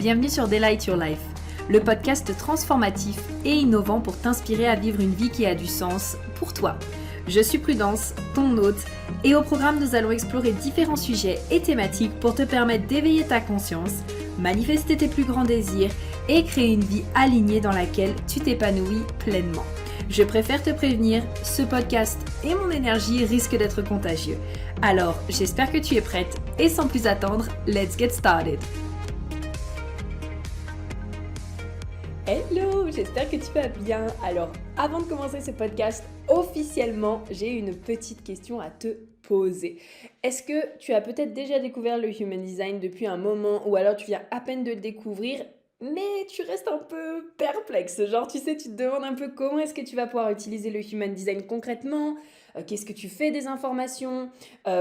Bienvenue sur Delight Your Life, le podcast transformatif et innovant pour t'inspirer à vivre une vie qui a du sens pour toi. Je suis Prudence, ton hôte, et au programme nous allons explorer différents sujets et thématiques pour te permettre d'éveiller ta conscience, manifester tes plus grands désirs et créer une vie alignée dans laquelle tu t'épanouis pleinement. Je préfère te prévenir, ce podcast et mon énergie risquent d'être contagieux. Alors, j'espère que tu es prête et sans plus attendre, let's get started! Hello, j'espère que tu vas bien. Alors, avant de commencer ce podcast, officiellement, j'ai une petite question à te poser. Est-ce que tu as peut-être déjà découvert le Human Design depuis un moment ou alors tu viens à peine de le découvrir, mais tu restes un peu perplexe? Genre, tu sais, tu te demandes un peu comment est-ce que tu vas pouvoir utiliser le Human Design concrètement, qu'est-ce que tu fais des informations,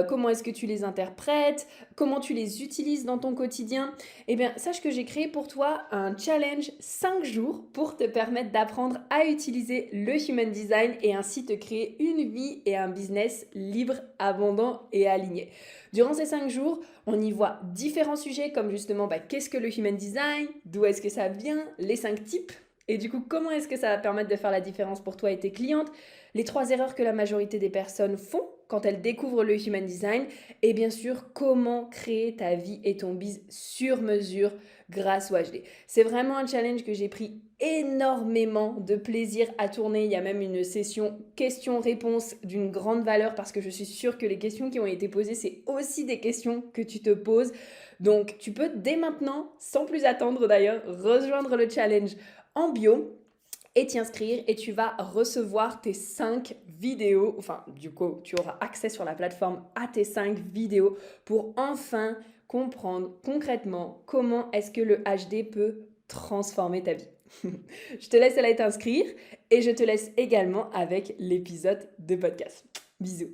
comment est-ce que tu les interprètes, comment tu les utilises dans ton quotidien. Eh bien, sache que j'ai créé pour toi un challenge 5 jours pour te permettre d'apprendre à utiliser le Human Design et ainsi te créer une vie et un business libre, abondant et aligné. Durant ces 5 jours, on y voit différents sujets comme justement qu'est-ce que le Human Design, d'où est-ce que ça vient, les 5 types et du coup comment est-ce que ça va permettre de faire la différence pour toi et tes clientes, les 3 erreurs que la majorité des personnes font quand elles découvrent le Human Design et bien sûr comment créer ta vie et ton biz sur mesure grâce au HD. C'est vraiment un challenge que j'ai pris énormément de plaisir à tourner. Il y a même une session questions-réponses d'une grande valeur parce que je suis sûre que les questions qui ont été posées, c'est aussi des questions que tu te poses. Donc tu peux dès maintenant, sans plus attendre d'ailleurs, rejoindre le challenge en bio et t'y inscrire et tu vas recevoir tes 5 vidéos, enfin du coup tu auras accès sur la plateforme à tes 5 vidéos pour enfin comprendre concrètement comment est-ce que le HD peut transformer ta vie. Je te laisse aller t'inscrire et je te laisse également avec l'épisode de podcast. Bisous.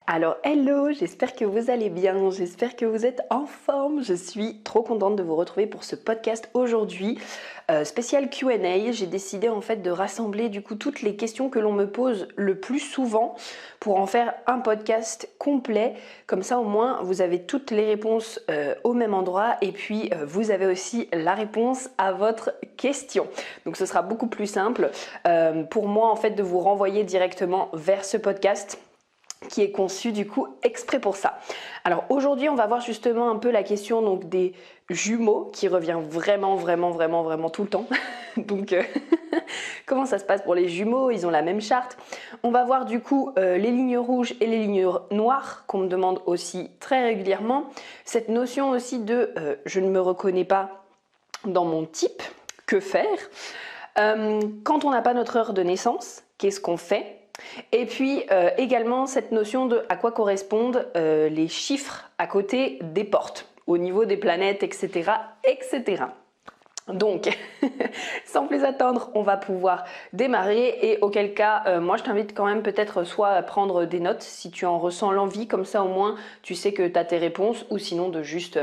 Alors hello, j'espère que vous allez bien, j'espère que vous êtes en forme. Je suis trop contente de vous retrouver pour ce podcast aujourd'hui. Spécial Q&A, j'ai décidé en fait de rassembler du coup toutes les questions que l'on me pose le plus souvent pour en faire un podcast complet. Comme ça au moins vous avez toutes les réponses au même endroit et puis vous avez aussi la réponse à votre question. Donc ce sera beaucoup plus simple pour moi en fait de vous renvoyer directement vers ce podcast qui est conçu du coup exprès pour ça. Alors aujourd'hui on va voir justement un peu la question donc des jumeaux qui revient vraiment tout le temps. Donc comment ça se passe pour les jumeaux? Ils ont la même charte. On va voir du coup les lignes rouges et les lignes noires qu'on me demande aussi très régulièrement. Cette notion aussi de je ne me reconnais pas dans mon type, que faire? Quand on n'a pas notre heure de naissance, qu'est-ce qu'on fait? Et puis également cette notion de à quoi correspondent les chiffres à côté des portes, au niveau des planètes, etc. etc. Donc, sans plus attendre, on va pouvoir démarrer et auquel cas, moi je t'invite quand même peut-être soit à prendre des notes si tu en ressens l'envie, comme ça au moins tu sais que tu as tes réponses ou sinon de juste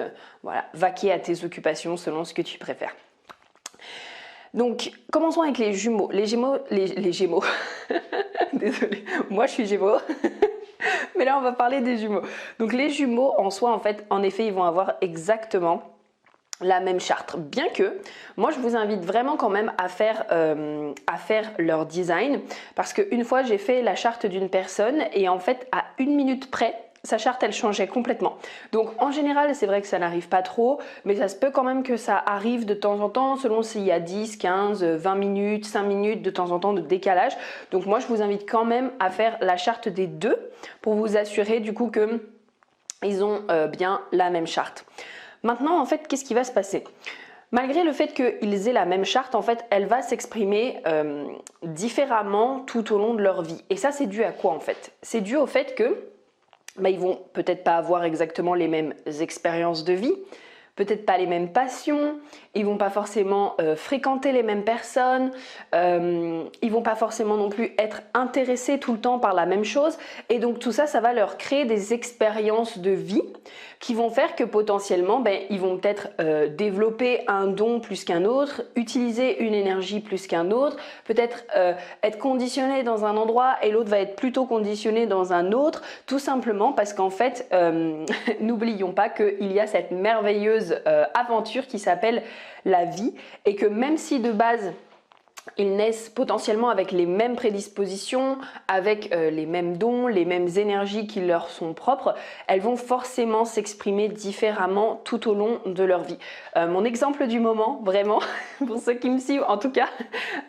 vaquer à tes occupations selon ce que tu préfères. Donc, commençons avec les jumeaux. Les gémeaux. Désolée, moi je suis gémeaux. Mais là, on va parler des jumeaux. Donc, les jumeaux, en soi, en effet, ils vont avoir exactement la même charte. Bien que, moi, je vous invite vraiment quand même à faire leur design. Parce qu'une fois, j'ai fait la charte d'une personne et en fait, à 1 minute près, sa charte elle changeait complètement. Donc en général c'est vrai que ça n'arrive pas trop, mais ça se peut quand même que ça arrive de temps en temps selon s'il y a 10, 15, 20 minutes, 5 minutes de temps en temps de décalage. Donc moi je vous invite quand même à faire la charte des deux pour vous assurer du coup que ils ont bien la même charte. Maintenant en fait qu'est-ce qui va se passer? Malgré le fait qu'ils aient la même charte, en fait, elle va s'exprimer différemment tout au long de leur vie. Et ça c'est dû à quoi en fait? C'est dû au fait que ils vont peut-être pas avoir exactement les mêmes expériences de vie, peut-être pas les mêmes passions, ils vont pas forcément fréquenter les mêmes personnes, ils vont pas forcément non plus être intéressés tout le temps par la même chose et donc tout ça, ça va leur créer des expériences de vie qui vont faire que potentiellement ils vont peut-être développer un don plus qu'un autre, utiliser une énergie plus qu'un autre, peut-être être conditionné dans un endroit et l'autre va être plutôt conditionné dans un autre, tout simplement parce qu'en fait n'oublions pas qu'il y a cette merveilleuse fabuleuse aventure qui s'appelle la vie, et que même si de base ils naissent potentiellement avec les mêmes prédispositions, avec les mêmes dons, les mêmes énergies qui leur sont propres, elles vont forcément s'exprimer différemment tout au long de leur vie. Mon exemple du moment, vraiment, pour ceux qui me suivent en tout cas,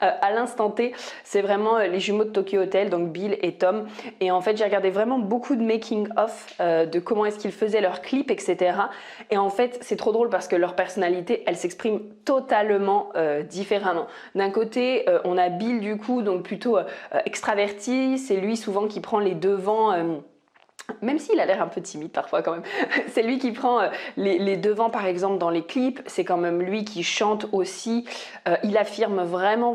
à l'instant T, c'est vraiment les jumeaux de Tokyo Hotel, donc Bill et Tom. Et en fait, j'ai regardé vraiment beaucoup de making-of de comment est-ce qu'ils faisaient leurs clips, etc. Et en fait, c'est trop drôle parce que leur personnalité, elle s'exprime totalement différemment. D'un côté, on a Bill du coup, donc plutôt extraverti, c'est lui souvent qui prend les devants, même s'il a l'air un peu timide parfois quand même. C'est lui qui prend les devants par exemple dans les clips, c'est quand même lui qui chante aussi, il affirme vraiment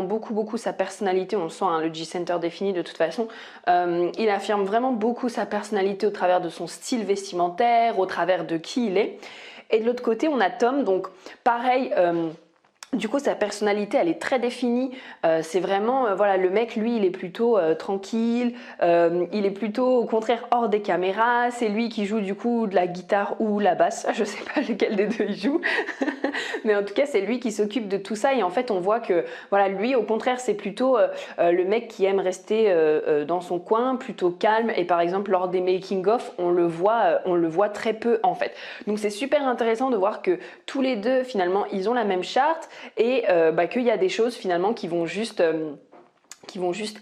beaucoup sa personnalité, on sent hein, le G-Center défini de toute façon, il affirme vraiment beaucoup sa personnalité au travers de son style vestimentaire, au travers de qui il est. Et de l'autre côté on a Tom, donc pareil, du coup, sa personnalité, elle est très définie. C'est vraiment, voilà, le mec, lui, il est plutôt tranquille. Il est plutôt, au contraire, hors des caméras. C'est lui qui joue du coup de la guitare ou la basse. Je sais pas lequel des deux il joue, mais en tout cas, c'est lui qui s'occupe de tout ça. Et en fait, on voit que, voilà, lui, au contraire, c'est plutôt le mec qui aime rester dans son coin, plutôt calme. Et par exemple, lors des making-of, on le voit très peu en fait. Donc, c'est super intéressant de voir que tous les deux, finalement, ils ont la même charte. Et qu'il y a des choses finalement qui vont juste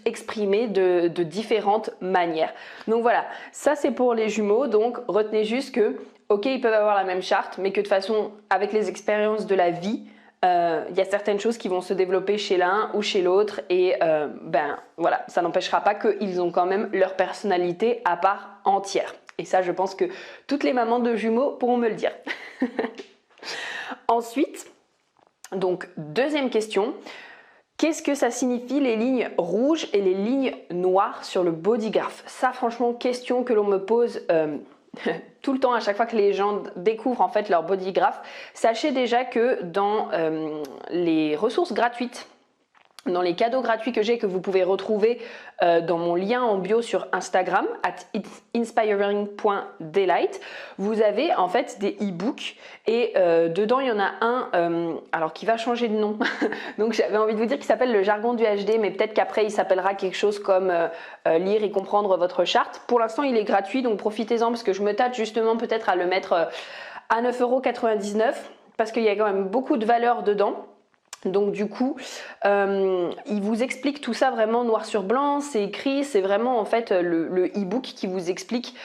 exprimer de différentes manières. Donc voilà, ça c'est pour les jumeaux, donc retenez juste que, ok, ils peuvent avoir la même charte, mais que de toute façon, avec les expériences de la vie, il y a certaines choses qui vont se développer chez l'un ou chez l'autre, et voilà, ça n'empêchera pas qu'ils ont quand même leur personnalité à part entière. Et ça, je pense que toutes les mamans de jumeaux pourront me le dire. Ensuite, donc, deuxième question, qu'est-ce que ça signifie les lignes rouges et les lignes noires sur le bodygraph? Ça, franchement, question que l'on me pose tout le temps à chaque fois que les gens découvrent en fait leur bodygraph. Sachez déjà que dans les ressources gratuites, dans les cadeaux gratuits que j'ai, que vous pouvez retrouver dans mon lien en bio sur Instagram, @inspiring.delight, vous avez en fait des e-books et dedans il y en a un alors qui va changer de nom. Donc j'avais envie de vous dire qu'il s'appelle le jargon du HD, mais peut-être qu'après il s'appellera quelque chose comme lire et comprendre votre charte. Pour l'instant il est gratuit, donc profitez-en parce que je me tâte justement peut-être à le mettre à 9,99 € parce qu'il y a quand même beaucoup de valeur dedans. Donc du coup, il vous explique tout ça vraiment noir sur blanc, c'est écrit, c'est vraiment en fait le e-book qui vous explique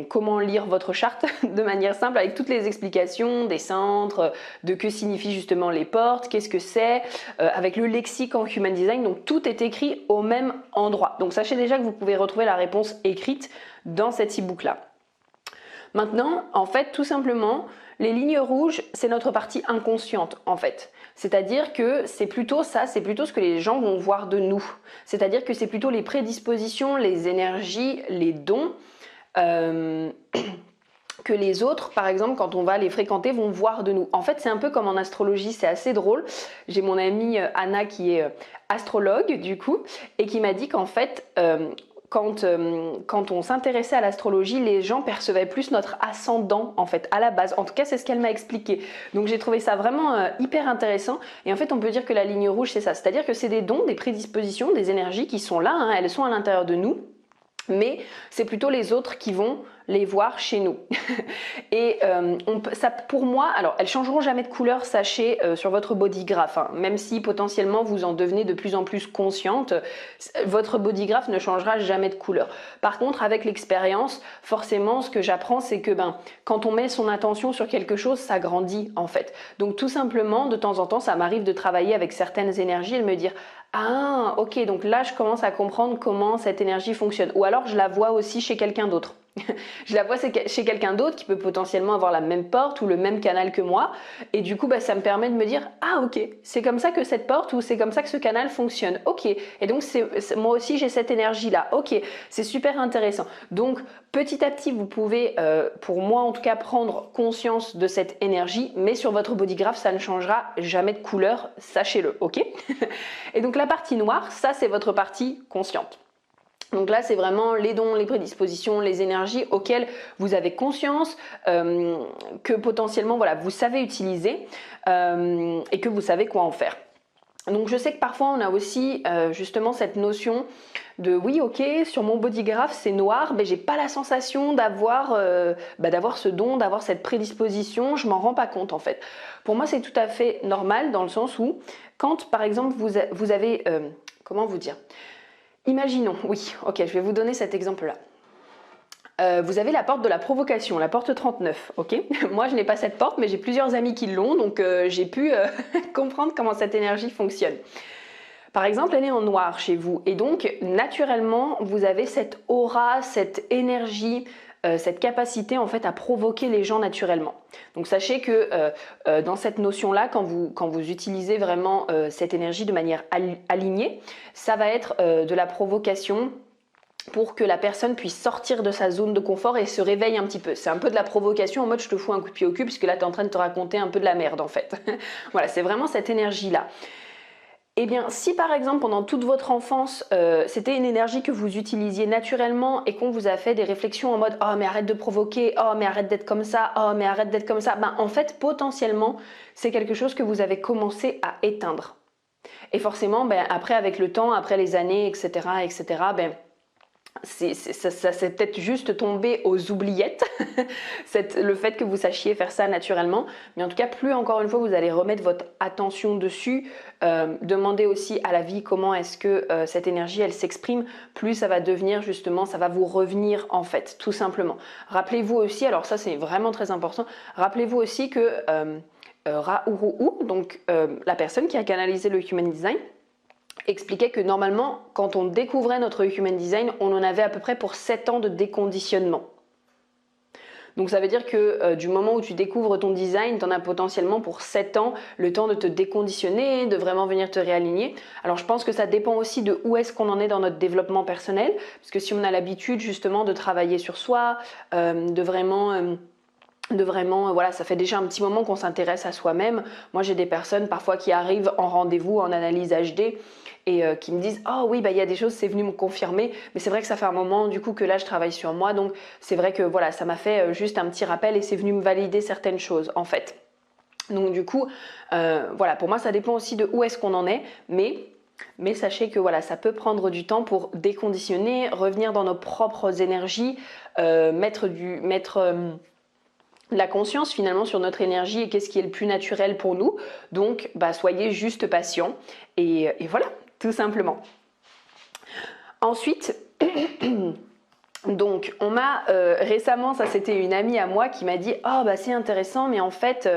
comment lire votre charte de manière simple avec toutes les explications des centres, de que signifient justement les portes, qu'est-ce que c'est, avec le lexique en Human Design, donc tout est écrit au même endroit. Donc sachez déjà que vous pouvez retrouver la réponse écrite dans cet e-book là. Maintenant, en fait, tout simplement, les lignes rouges, c'est notre partie inconsciente, en fait. C'est-à-dire que c'est plutôt ça, c'est plutôt ce que les gens vont voir de nous. C'est-à-dire que c'est plutôt les prédispositions, les énergies, les dons que les autres, par exemple, quand on va les fréquenter, vont voir de nous. En fait, c'est un peu comme en astrologie, c'est assez drôle. J'ai mon amie Anna qui est astrologue, du coup, et qui m'a dit qu'en fait, quand on s'intéressait à l'astrologie, les gens percevaient plus notre ascendant en fait à la base. En tout cas, c'est ce qu'elle m'a expliqué. Donc j'ai trouvé ça vraiment hyper intéressant. Et en fait, on peut dire que la ligne rouge, c'est ça. C'est-à-dire que c'est des dons, des prédispositions, des énergies qui sont là, hein, elles sont à l'intérieur de nous. Mais c'est plutôt les autres qui vont les voir chez nous. Et ça, pour moi, alors elles changeront jamais de couleur, sachez, sur votre bodygraph, hein. Même si potentiellement vous en devenez de plus en plus consciente, votre bodygraph ne changera jamais de couleur. Par contre, avec l'expérience, forcément, ce que j'apprends, c'est que quand on met son attention sur quelque chose, ça grandit en fait. Donc tout simplement, de temps en temps, ça m'arrive de travailler avec certaines énergies et de me dire ah ok, donc là je commence à comprendre comment cette énergie fonctionne. Ou alors je la vois aussi chez quelqu'un d'autre. Je la vois chez quelqu'un d'autre qui peut potentiellement avoir la même porte ou le même canal que moi, et du coup ça me permet de me dire ah ok, c'est comme ça que cette porte ou c'est comme ça que ce canal fonctionne, ok, et donc moi aussi j'ai cette énergie là, ok, c'est super intéressant. Donc petit à petit vous pouvez, pour moi en tout cas, prendre conscience de cette énergie, mais sur votre bodygraph ça ne changera jamais de couleur, sachez-le, ok. Et donc la partie noire, ça c'est votre partie consciente. Donc là, c'est vraiment les dons, les prédispositions, les énergies auxquelles vous avez conscience que potentiellement, voilà, vous savez utiliser et que vous savez quoi en faire. Donc je sais que parfois on a aussi justement cette notion de oui, ok, sur mon body graph c'est noir, mais j'ai pas la sensation d'avoir ce don, d'avoir cette prédisposition, je m'en rends pas compte en fait. Pour moi c'est tout à fait normal dans le sens où quand par exemple vous avez comment vous dire, imaginons, oui, ok, je vais vous donner cet exemple-là. Vous avez la porte de la provocation, la porte 39, ok. Moi, je n'ai pas cette porte, mais j'ai plusieurs amis qui l'ont, donc j'ai pu comprendre comment cette énergie fonctionne. Par exemple, elle est en noir chez vous, et donc, naturellement, vous avez cette aura, cette énergie, cette capacité en fait à provoquer les gens naturellement. Donc sachez que dans cette notion-là, quand vous utilisez vraiment cette énergie de manière alignée, ça va être de la provocation pour que la personne puisse sortir de sa zone de confort et se réveille un petit peu. C'est un peu de la provocation en mode je te fous un coup de pied au cul puisque là tu es en train de te raconter un peu de la merde en fait. Voilà, c'est vraiment cette énergie-là. Eh bien, si par exemple pendant toute votre enfance, c'était une énergie que vous utilisiez naturellement et qu'on vous a fait des réflexions en mode « Oh mais arrête de provoquer, oh mais arrête d'être comme ça, oh mais arrête d'être comme ça », ben en fait potentiellement c'est quelque chose que vous avez commencé à éteindre. Et forcément, ben, après avec le temps, après les années, etc., ben, ça s'est peut-être juste tombé aux oubliettes, le fait que vous sachiez faire ça naturellement, mais en tout cas plus encore une fois vous allez remettre votre attention dessus, demandez aussi à la vie comment est-ce que cette énergie elle s'exprime, plus ça va devenir justement, ça va vous revenir en fait, tout simplement. Rappelez-vous aussi, alors ça c'est vraiment très important, rappelez-vous aussi que Ra-Uru-U, donc la personne qui a canalisé le Human Design, expliquait que normalement, quand on découvrait notre Human Design, on en avait à peu près pour 7 ans de déconditionnement. Donc ça veut dire que du moment où tu découvres ton design, tu en as potentiellement pour 7 ans le temps de te déconditionner, de vraiment venir te réaligner. Alors je pense que ça dépend aussi de où est-ce qu'on en est dans notre développement personnel, parce que si on a l'habitude justement de travailler sur soi, de vraiment, voilà, ça fait déjà un petit moment qu'on s'intéresse à soi-même. Moi j'ai des personnes parfois qui arrivent en rendez-vous en analyse HD et qui me disent « Oh oui, bah, y a des choses, c'est venu me confirmer, mais c'est vrai que ça fait un moment du coup que là je travaille sur moi, donc c'est vrai que voilà, ça m'a fait juste un petit rappel et c'est venu me valider certaines choses en fait. » Donc du coup, voilà, pour moi ça dépend aussi de où est-ce qu'on en est, mais sachez que voilà, ça peut prendre du temps pour déconditionner, revenir dans nos propres énergies, mettre la conscience finalement sur notre énergie et qu'est-ce qui est le plus naturel pour nous. Donc bah, soyez juste patient et voilà, tout simplement. Ensuite, donc on m'a récemment, ça c'était une amie à moi qui m'a dit « Oh bah c'est intéressant mais en fait…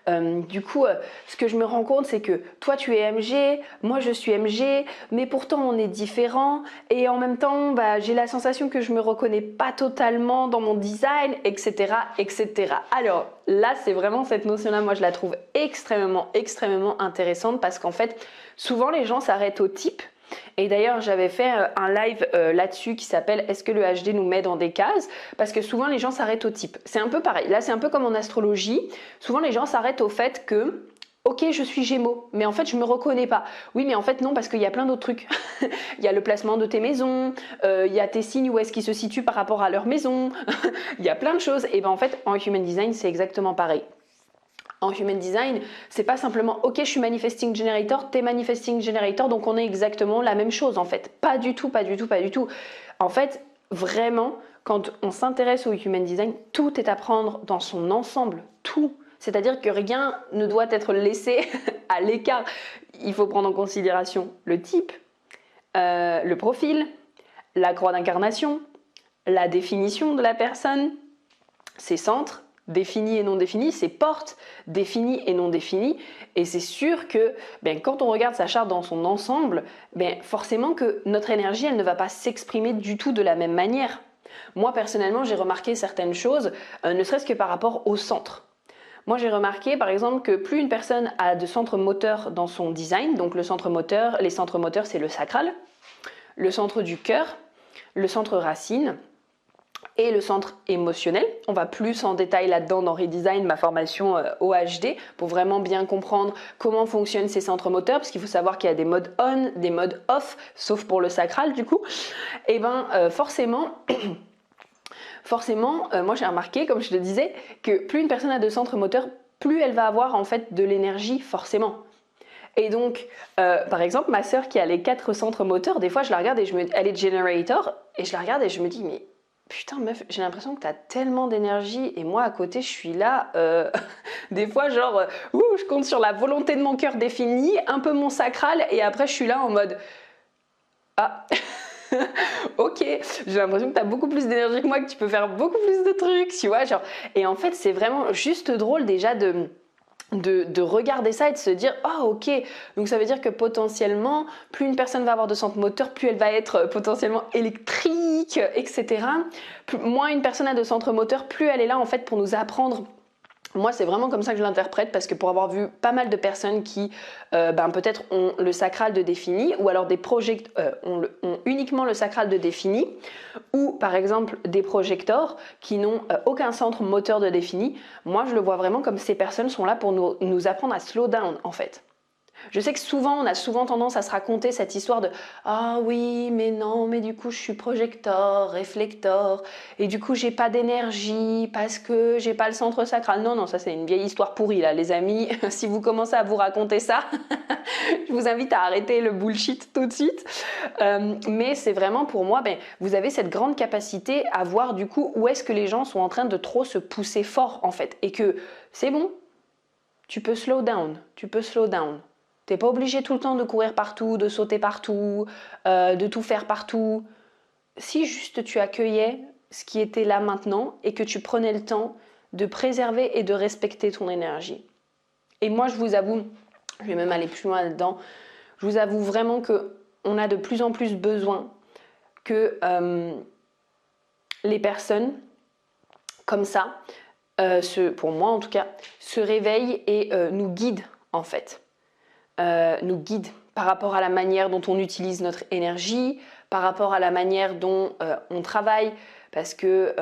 du coup, ce que je me rends compte, c'est que toi tu es MG, moi je suis MG, mais pourtant on est différents et en même temps, bah, j'ai la sensation que je me reconnais pas totalement dans mon design, etc., etc. » Alors là, c'est vraiment cette notion-là, moi je la trouve extrêmement intéressante parce qu'en fait, souvent les gens s'arrêtent au type. Et d'ailleurs, j'avais fait un live là-dessus qui s'appelle « Est-ce que le HD nous met dans des cases ?» Parce que souvent, les gens s'arrêtent au type. C'est un peu pareil. Là, c'est un peu comme en astrologie. Souvent, les gens s'arrêtent au fait que « Ok, je suis Gémeaux, mais en fait, je me reconnais pas. » Oui, mais en fait, non, parce qu'il y a plein d'autres trucs. Il y a le placement de tes maisons, il y a tes signes, où est-ce qu'ils se situent par rapport à leur maison. Il y a plein de choses. Et bien, en fait, en Human Design, c'est exactement pareil. En Human Design, c'est pas simplement « Ok, je suis Manifesting Generator, t'es Manifesting Generator, donc on est exactement la même chose en fait. » Pas du tout. En fait, vraiment, quand on s'intéresse au Human Design, tout est à prendre dans son ensemble, tout. C'est-à-dire que rien ne doit être laissé à l'écart. Il faut prendre en considération le type, le profil, la croix d'incarnation, la définition de la personne, ses centres, définis et non définis, ses portes, définies et non définies, et c'est sûr que quand on regarde sa charte dans son ensemble, forcément que notre énergie elle ne va pas s'exprimer du tout de la même manière. Moi personnellement j'ai remarqué certaines choses, ne serait-ce que par rapport au centre. Moi j'ai remarqué par exemple que plus une personne a de centres moteurs dans son design, donc le centre moteur, les centres moteurs c'est le sacral, le centre du cœur, le centre racine, et le centre émotionnel. On va plus en détail là-dedans dans Redesign, ma formation OHD, pour vraiment bien comprendre comment fonctionnent ces centres moteurs, parce qu'il faut savoir qu'il y a des modes on, des modes off, sauf pour le sacral du coup. Et forcément, moi j'ai remarqué, comme je te disais, que plus une personne a de centres moteurs, plus elle va avoir en fait de l'énergie forcément. Et donc, par exemple, ma sœur qui a les 4 centres moteurs, des fois je la regarde et elle est generator, et je la regarde et je me dis, mais putain meuf, j'ai l'impression que t'as tellement d'énergie et moi à côté je suis là, des fois genre, je compte sur la volonté de mon cœur définie, un peu mon sacral et après je suis là en mode, ah, ok, j'ai l'impression que t'as beaucoup plus d'énergie que moi, que tu peux faire beaucoup plus de trucs, tu vois, genre. Et en fait c'est vraiment juste drôle déjà de regarder ça et de se dire ah ok, donc ça veut dire que potentiellement plus une personne va avoir de centre moteur, plus elle va être potentiellement électrique, etc. Moins une personne a de centre moteur, plus elle est là en fait pour nous apprendre. Moi, c'est vraiment comme ça que je l'interprète, parce que pour avoir vu pas mal de personnes qui peut-être ont le sacral de défini, ou alors des ont uniquement le sacral de défini, ou par exemple des projecteurs qui n'ont aucun centre moteur de défini, moi je le vois vraiment comme ces personnes sont là pour nous apprendre à slow down en fait. Je sais que souvent, on a souvent tendance à se raconter cette histoire de « Ah oui, mais non, mais du coup, je suis projecteur, réflecteur, et du coup, j'ai pas d'énergie parce que j'ai pas le centre sacral. » Non, non, ça c'est une vieille histoire pourrie là, les amis. Si vous commencez à vous raconter ça, je vous invite à arrêter le bullshit tout de suite. Mais c'est vraiment pour moi, vous avez cette grande capacité à voir du coup où est-ce que les gens sont en train de trop se pousser fort en fait. Et que c'est bon, tu peux slow down, tu peux slow down. T'es pas obligé tout le temps de courir partout, de sauter partout, de tout faire partout. Si juste tu accueillais ce qui était là maintenant et que tu prenais le temps de préserver et de respecter ton énergie. Et moi, je vous avoue, je vais même aller plus loin là-dedans, je vous avoue vraiment qu'on a de plus en plus besoin que les personnes comme ça, pour moi en tout cas, se réveillent et nous guident en fait. Nous guide par rapport à la manière dont on utilise notre énergie, par rapport à la manière dont on travaille, parce que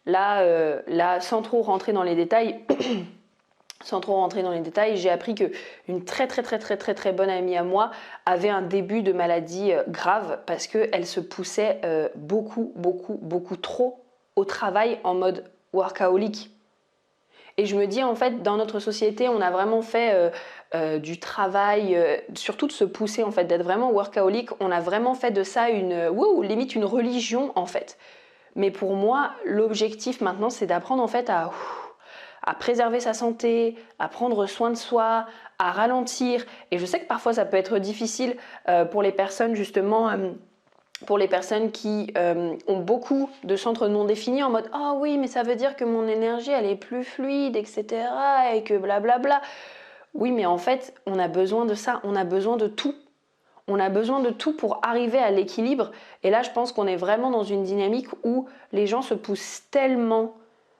là, sans trop rentrer dans les détails, j'ai appris qu'une très bonne amie à moi avait un début de maladie grave parce qu'elle se poussait beaucoup trop au travail en mode workaholic. Et je me dis en fait, dans notre société, on a vraiment fait du travail, surtout de se pousser en fait, d'être vraiment workaholic. On a vraiment fait de ça limite une religion en fait. Mais pour moi, l'objectif maintenant, c'est d'apprendre en fait à préserver sa santé, à prendre soin de soi, à ralentir. Et je sais que parfois ça peut être difficile pour les personnes justement. Pour les personnes qui ont beaucoup de centres non définis en mode « Ah oui, mais ça veut dire que mon énergie, elle est plus fluide, etc. » et que blablabla. Oui, mais en fait, on a besoin de ça, on a besoin de tout. On a besoin de tout pour arriver à l'équilibre. Et là, je pense qu'on est vraiment dans une dynamique où les gens se poussent tellement.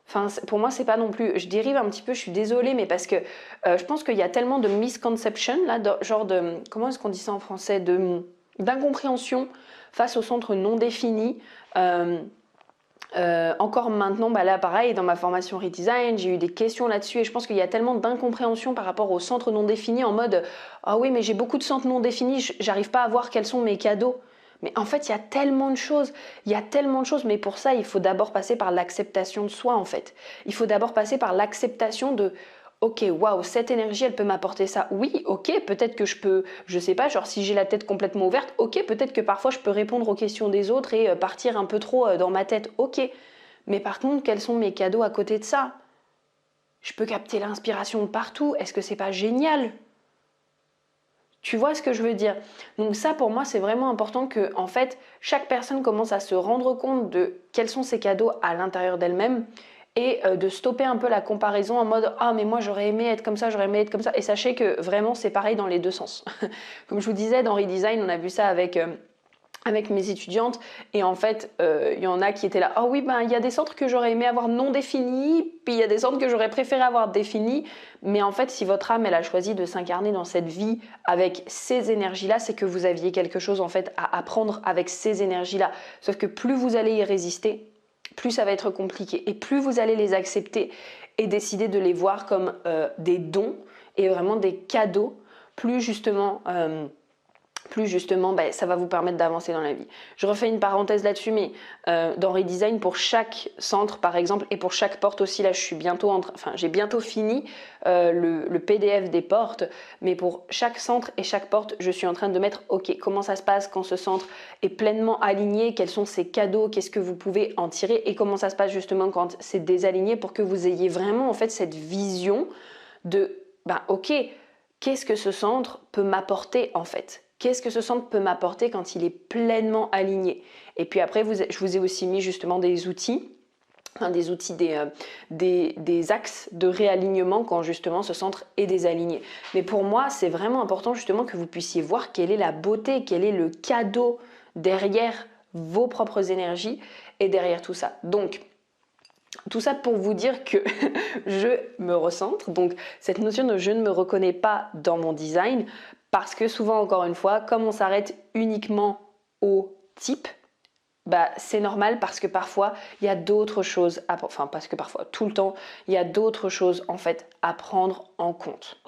Enfin, pour moi, c'est pas non plus... Je dérive un petit peu, je suis désolée, mais parce que je pense qu'il y a tellement de misconception, là, genre de... Comment est-ce qu'on dit ça en français d'incompréhension face au centre non défini. Encore maintenant, là pareil, dans ma formation Redesign, j'ai eu des questions là-dessus et je pense qu'il y a tellement d'incompréhension par rapport au centre non défini en mode « Ah oui, mais j'ai beaucoup de centres non définis, j'arrive pas à voir quels sont mes cadeaux. » Mais en fait, il y a tellement de choses, mais pour ça, il faut d'abord passer par l'acceptation de soi en fait. Il faut d'abord passer par l'acceptation de ok, waouh, cette énergie, elle peut m'apporter ça. Oui, ok, peut-être que je peux, je sais pas, genre si j'ai la tête complètement ouverte, ok, peut-être que parfois je peux répondre aux questions des autres et partir un peu trop dans ma tête, ok. Mais par contre, quels sont mes cadeaux à côté de ça? Je peux capter l'inspiration de partout, est-ce que c'est pas génial? Tu vois ce que je veux dire? Donc ça, pour moi, c'est vraiment important que, en fait, chaque personne commence à se rendre compte de quels sont ses cadeaux à l'intérieur d'elle-même et de stopper un peu la comparaison en mode « Ah, mais moi, j'aurais aimé être comme ça, j'aurais aimé être comme ça. » Et sachez que vraiment, c'est pareil dans les deux sens. Comme je vous disais, dans Redesign, on a vu ça avec mes étudiantes et en fait, il y en a qui étaient là « Ah oui, il y a des centres que j'aurais aimé avoir non définis, puis il y a des centres que j'aurais préféré avoir définis. » Mais en fait, si votre âme, elle a choisi de s'incarner dans cette vie avec ces énergies-là, c'est que vous aviez quelque chose en fait à apprendre avec ces énergies-là. Sauf que plus vous allez y résister, plus ça va être compliqué. Et plus vous allez les accepter et décider de les voir comme des dons et vraiment des cadeaux, plus justement ça va vous permettre d'avancer dans la vie. Je refais une parenthèse là-dessus, mais dans Redesign, pour chaque centre par exemple, et pour chaque porte aussi, là je suis j'ai bientôt fini le PDF des portes, mais pour chaque centre et chaque porte, je suis en train de mettre, ok, comment ça se passe quand ce centre est pleinement aligné, quels sont ses cadeaux, qu'est-ce que vous pouvez en tirer, et comment ça se passe justement quand c'est désaligné, pour que vous ayez vraiment en fait cette vision de, ok, qu'est-ce que ce centre peut m'apporter en fait? Qu'est-ce que ce centre peut m'apporter quand il est pleinement aligné? Et puis après, je vous ai aussi mis justement des outils, des axes de réalignement quand justement ce centre est désaligné. Mais pour moi, c'est vraiment important justement que vous puissiez voir quelle est la beauté, quel est le cadeau derrière vos propres énergies et derrière tout ça. Donc, tout ça pour vous dire que je me recentre, donc cette notion de je ne me reconnais pas dans mon design, parce que souvent, encore une fois, comme on s'arrête uniquement au type, c'est normal parce que parfois, il y a d'autres choses, parce que parfois, tout le temps, il y a d'autres choses en fait à prendre en compte.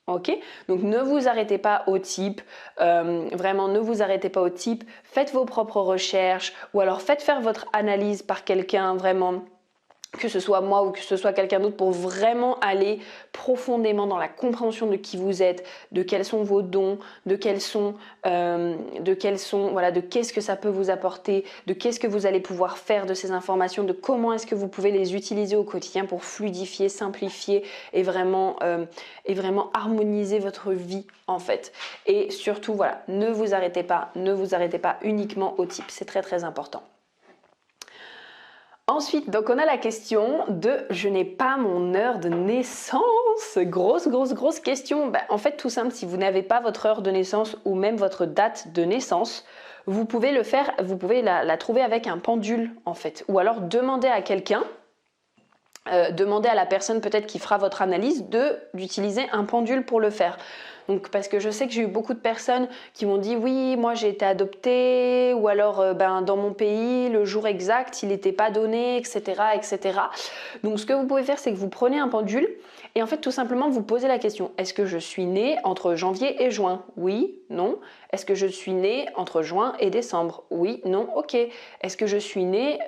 Ok, donc ne vous arrêtez pas au type, vraiment ne vous arrêtez pas au type, faites vos propres recherches ou alors faites faire votre analyse par quelqu'un vraiment, que ce soit moi ou que ce soit quelqu'un d'autre, pour vraiment aller profondément dans la compréhension de qui vous êtes, de quels sont vos dons, de qu'est-ce que ça peut vous apporter, de qu'est-ce que vous allez pouvoir faire de ces informations, de comment est-ce que vous pouvez les utiliser au quotidien pour fluidifier, simplifier et vraiment harmoniser votre vie en fait. Et surtout, voilà, ne vous arrêtez pas uniquement au type, c'est très très important. Ensuite, donc on a la question de « je n'ai pas mon heure de naissance ». Grosse question. En fait, tout simple, si vous n'avez pas votre heure de naissance ou même votre date de naissance, vous pouvez la trouver avec un pendule en fait. Ou alors demander à quelqu'un, demander à la personne peut-être qui fera votre analyse d'utiliser un pendule pour le faire. Donc, parce que je sais que j'ai eu beaucoup de personnes qui m'ont dit oui, moi j'ai été adoptée, ou alors dans mon pays le jour exact il n'était pas donné, etc., etc. Donc ce que vous pouvez faire, c'est que vous prenez un pendule et en fait tout simplement vous posez la question: est-ce que je suis née entre janvier et juin? Oui, non. Est-ce que je suis née entre juin et décembre? Oui, non, ok. Est-ce que je suis née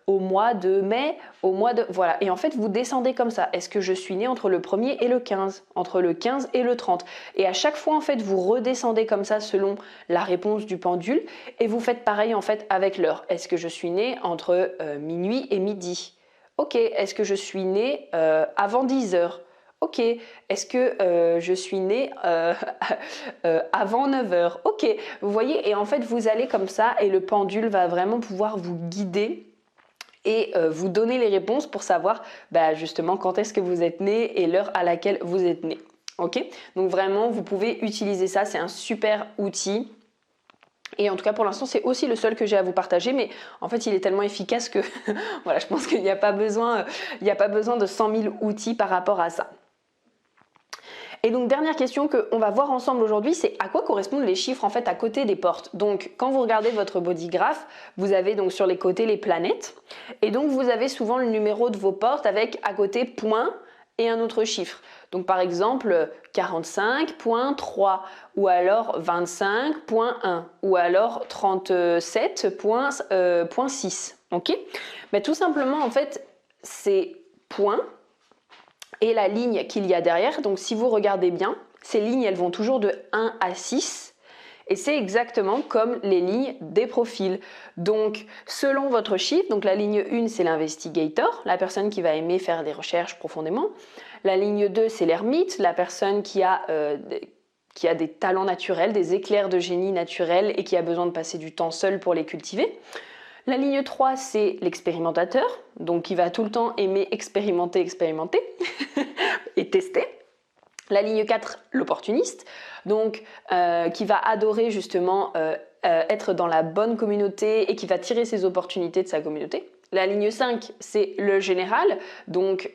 au mois de mai, Voilà. Et en fait, vous descendez comme ça. Est-ce que je suis née entre le 1er et le 15? Entre le 15 et le 30? Et à chaque fois, en fait, vous redescendez comme ça selon la réponse du pendule. Et vous faites pareil, en fait, avec l'heure. Est-ce que je suis née entre minuit et midi? Ok. Est-ce que je suis née avant 10 heures? Ok, est-ce que je suis née avant 9 heures? Ok, vous voyez, et en fait vous allez comme ça et le pendule va vraiment pouvoir vous guider et vous donner les réponses pour savoir justement quand est-ce que vous êtes né et l'heure à laquelle vous êtes né. Ok, donc vraiment vous pouvez utiliser ça, c'est un super outil. Et en tout cas pour l'instant c'est aussi le seul que j'ai à vous partager, mais en fait il est tellement efficace que voilà, je pense qu'il n'y a pas besoin de 100 000 outils par rapport à ça. Et donc dernière question qu'on va voir ensemble aujourd'hui, c'est à quoi correspondent les chiffres en fait à côté des portes. Donc quand vous regardez votre body graph, vous avez donc sur les côtés les planètes, et donc vous avez souvent le numéro de vos portes avec à côté point et un autre chiffre. Donc par exemple 45.3 ou alors 25.1 ou alors 37.6. Ok, mais tout simplement en fait c'est point et la ligne qu'il y a derrière. Donc si vous regardez bien, ces lignes elles vont toujours de 1 à 6 et c'est exactement comme les lignes des profils. Donc selon votre chiffre, donc la ligne 1 c'est l'investigator, la personne qui va aimer faire des recherches profondément. La ligne 2 c'est l'ermite, la personne qui a des talents naturels, des éclairs de génie naturels et qui a besoin de passer du temps seul pour les cultiver. La ligne 3, c'est l'expérimentateur, donc qui va tout le temps aimer expérimenter et tester. La ligne 4, l'opportuniste, donc qui va adorer justement être dans la bonne communauté et qui va tirer ses opportunités de sa communauté. La ligne 5, c'est le général, donc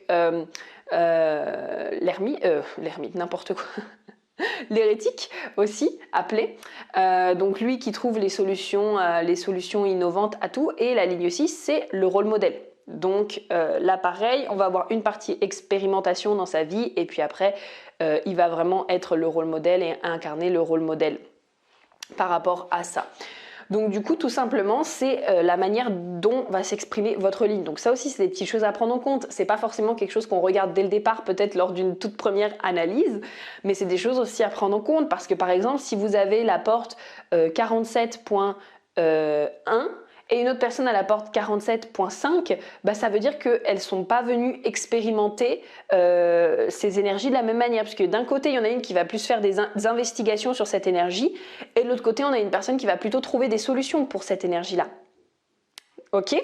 l'ermite, n'importe quoi. l'hérétique aussi appelé. Donc lui qui trouve les solutions innovantes à tout. Et la ligne 6, c'est le rôle modèle. Donc là pareil, on va avoir une partie expérimentation dans sa vie et puis après il va vraiment être le rôle modèle et incarner le rôle modèle par rapport à ça. Donc du coup, tout simplement, c'est la manière dont va s'exprimer votre ligne. Donc ça aussi, c'est des petites choses à prendre en compte. C'est pas forcément quelque chose qu'on regarde dès le départ, peut-être lors d'une toute première analyse, mais c'est des choses aussi à prendre en compte parce que par exemple, si vous avez la porte 47.1 et une autre personne à la porte 47.5, bah, ça veut dire qu'elles ne sont pas venues expérimenter ces énergies de la même manière. Parce que d'un côté, il y en a une qui va plus faire des investigations sur cette énergie, et de l'autre côté, on a une personne qui va plutôt trouver des solutions pour cette énergie-là. Ok?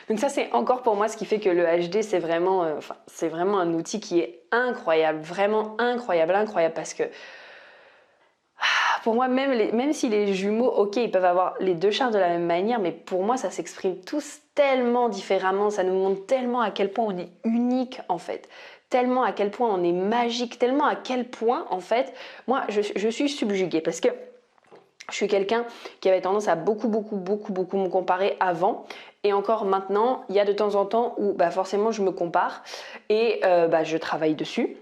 Donc ça, c'est encore pour moi ce qui fait que le HD, c'est vraiment un outil qui est incroyable, vraiment incroyable, parce que pour moi, même si les jumeaux, ok, ils peuvent avoir les deux chartes de la même manière, mais pour moi, ça s'exprime tous tellement différemment, ça nous montre tellement à quel point on est unique en fait, tellement à quel point on est magique, tellement à quel point en fait, moi, je suis subjuguée parce que je suis quelqu'un qui avait tendance à beaucoup me comparer avant, et encore maintenant, il y a de temps en temps où bah, forcément je me compare et je travaille dessus.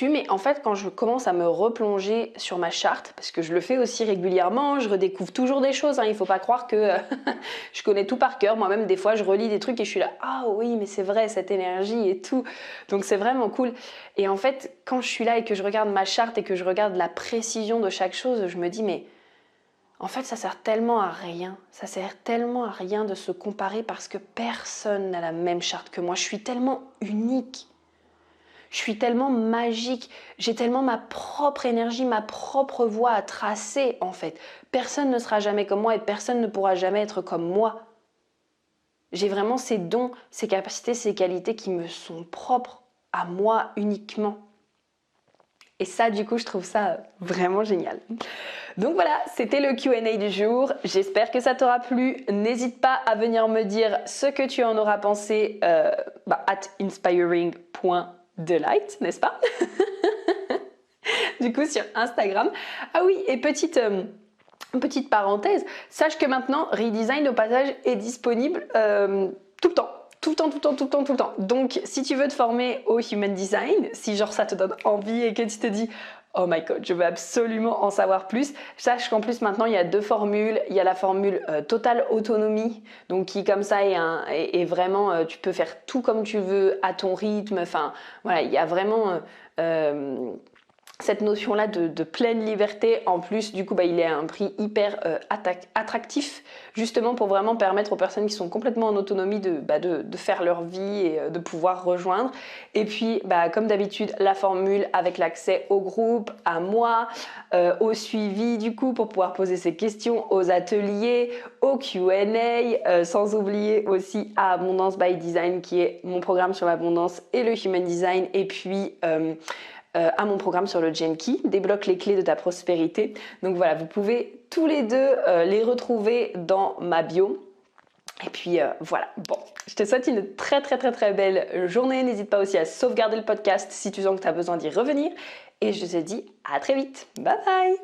Mais en fait, quand je commence à me replonger sur ma charte, parce que je le fais aussi régulièrement, je redécouvre toujours des choses, hein, il ne faut pas croire que je connais tout par cœur. Moi-même, des fois, je relis des trucs et je suis là, ah oui, mais c'est vrai, cette énergie et tout. Donc, c'est vraiment cool. Et en fait, quand je suis là et que je regarde ma charte et que je regarde la précision de chaque chose, je me dis, mais en fait, ça sert tellement à rien. Ça sert tellement à rien de se comparer parce que personne n'a la même charte que moi. Je suis tellement unique. Je suis tellement magique, j'ai tellement ma propre énergie, ma propre voie à tracer en fait. Personne ne sera jamais comme moi et personne ne pourra jamais être comme moi. J'ai vraiment ces dons, ces capacités, ces qualités qui me sont propres à moi uniquement. Et ça, du coup, je trouve ça vraiment génial. Donc voilà, c'était le Q&A du jour. J'espère que ça t'aura plu. N'hésite pas à venir me dire ce que tu en auras pensé at inspiring.delight, n'est-ce pas? Du coup, sur Instagram. Ah oui, et petite parenthèse, sache que maintenant, Redesign au passage est disponible tout le temps. Tout le temps. Donc, si tu veux te former au Human Design, si genre ça te donne envie et que tu te dis oh my god, je veux absolument en savoir plus, sache qu'en plus maintenant il y a deux formules. Il y a la formule totale autonomie, donc qui comme ça est vraiment, tu peux faire tout comme tu veux, à ton rythme, enfin voilà, il y a vraiment cette notion-là de pleine liberté. En plus, du coup, il est à un prix hyper attractif, justement pour vraiment permettre aux personnes qui sont complètement en autonomie de faire leur vie et de pouvoir rejoindre. Et puis, comme d'habitude, la formule avec l'accès au groupe, à moi, au suivi, du coup, pour pouvoir poser ses questions, aux ateliers, au Q&A, sans oublier aussi à Abondance by Design, qui est mon programme sur l'abondance et le Human Design, et puis à mon programme sur le Gene Key, débloque les clés de ta prospérité. Donc voilà, vous pouvez tous les deux les retrouver dans ma bio. Et puis voilà, bon, je te souhaite une très belle journée. N'hésite pas aussi à sauvegarder le podcast si tu sens que tu as besoin d'y revenir. Et je te dis à très vite. Bye bye!